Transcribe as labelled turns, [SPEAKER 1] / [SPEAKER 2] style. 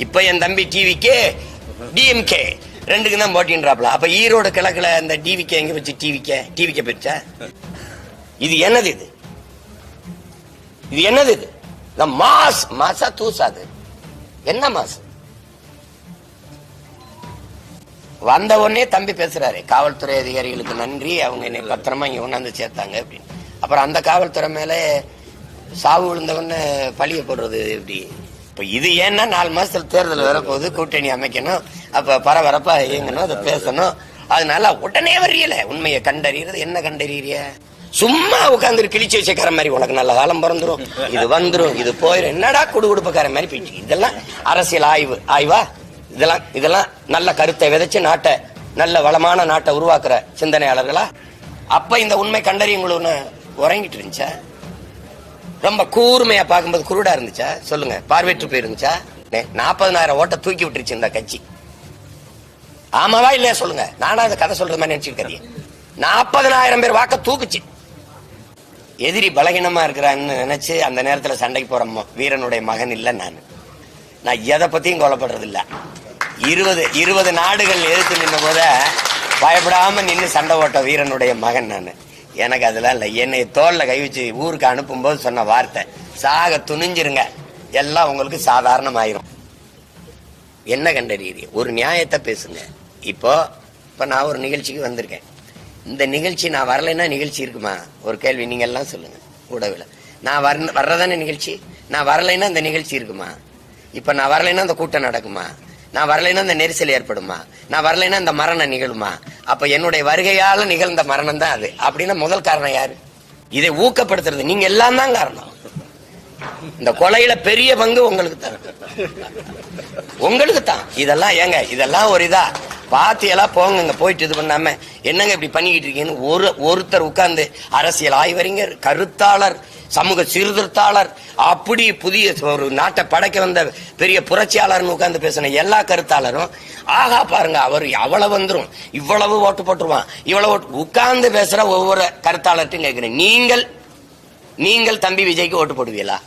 [SPEAKER 1] இப்ப என் தம்பி டிவிக்கே டிஎம்கே ரெண்டுக்கு தான் போட்டின்றாப்ல. அப்ப ஈரோடு கிழக்குல இந்த டிவிக்கே எங்க வச்சு டிவிக்கே போயிடுச்சா? இது என்னது? இது என்னது? இது மாசா தூசாது என்ன மாசு? வந்த உடனே தம்பி பேசுறாரு, காவல்துறை அதிகாரிகளுக்கு நன்றி, அவங்க என்னை பத்திரமா இங்க கொண்டாந்து சேர்த்தாங்க அப்படின்னு. அப்புறம் அந்த காவல்துறை மேல சாவு விழுந்தவன்னு பழிய போடுறது எப்படி? இப்ப இது ஏன்னா 4 மாசத்துல தேர்தல் வரப்போகுது, கூட்டணி அமைக்கணும், அப்ப பரபரப்பா இயங்கணும், அதை பேசணும். அதனால உடனே வரியல. உண்மையை கண்டறியறது என்ன கண்டறிய? சும்மா உட்காந்து கிழிச்சு வச்சக்கார மாதிரி உனக்கு நல்ல காலம் பிறந்துரும், இது வந்துரும், இது போயிடும், என்னடா குடுகுடுப்பக்கார மாதிரி போயிட்டு. இதெல்லாம் அரசியல் ஆய்வா? இதெல்லாம் நல்ல கருத்தை விதைச்சு நாட்டை, நல்ல வளமான நாட்டை உருவாக்குற சிந்தனையாளர்களா? அப்ப இந்த உண்மை கண்டறியங்களும் உறங்கிட்டு இருந்துச்சா? ரொம்ப கூர்மையா பார்க்கும்போது குருடா இருந்துச்சா? சொல்லுங்க. பார்வையற்று போயிருந்துச்சா? 40,000 ஓட்ட தூக்கி விட்டுருச்சு இந்த கட்சி. ஆமாவா இல்லையா சொல்லுங்க. நானா அந்த கதை சொல்ற மாதிரி நினைச்சிருக்கீங்க. 40,000 பேர் வாக்க தூக்குச்சு. எதிரி பலகீனமா இருக்கிறான்னு நினைச்சு அந்த நேரத்துல சண்டைக்கு போற வீரனுடைய மகன் இல்ல நான் எதை பத்தியும் கொலைப்படுறது இல்ல. 20 நாடுகள் எதிர்த்து நின்ற போத பயப்படாம நின்று சண்டை ஓட்ட வீரனுடைய மகன் நான். எனக்கு அதெல்லாம் இல்லை. என்னை தோல்ல கை வச்சு ஊருக்கு அனுப்பும் போது சொன்ன வார்த்தை, சாக துணிஞ்சிருங்க, எல்லாம் உங்களுக்கு சாதாரணமாயிரும். என்ன கண்டறியீங்க? ஒரு நியாயத்தை பேசுங்க. இப்போ நான் ஒரு நிகழ்ச்சிக்கு வந்திருக்கேன். இந்த நிகழ்ச்சி நான் வரலைன்னா நிகழ்ச்சி இருக்குமா? ஒரு கேள்வி நீங்க எல்லாம் சொல்லுங்க. கூடவில்லை, நான் வர்றதானே நிகழ்ச்சி. நான் வரலைன்னா இந்த நிகழ்ச்சி இருக்குமா? இப்ப நான் வரலைன்னா இந்த கூட்டம் நடக்குமா? நான் வரலைன்னா இந்த நெரிசல் ஏற்படுமா? நான் வரலைன்னா இந்த மரணம் நிகழுமா? அப்ப என்னுடைய வருகையால நிகழ்ந்த மரணம் தான் அது. அப்படின்னா முதல் காரணம் யாரு? இதை ஊக்கப்படுத்துறது நீங்க எல்லாம் தான் காரணம். இந்த கொலையில பெரிய பங்கு உங்களுக்கு தான், உங்களுக்கு தான். இதெல்லாம் ஏங்க, இதெல்லாம் ஒரு இதா பாத்தி எல்லாம் போங்க, போயிட்டு இது பண்ணாம என்னங்க இப்படி பண்ணிக்கிட்டு இருக்கீங்கன்னு ஒருத்தர் உட்கார்ந்து அரசியல் ஆய்வறிஞர், கருத்தாளர், சமூக சீர்திருத்தாளர், அப்படி புதிய ஒரு நாட்டை படைக்க வந்த பெரிய புரட்சியாளர்னு உட்கார்ந்து பேசின எல்லா கருத்தாளரும் ஆகா பாருங்க அவர் அவ்வளவு வந்துரும், இவ்வளவு ஓட்டு போட்டுருவான், இவ்வளவு ஓட்டு உட்கார்ந்து பேசுற ஒவ்வொரு கருத்தாளர்ட்டும் கேட்கிறேன், நீங்கள் தம்பி விஜய்க்கு ஓட்டு போடுவீங்களா?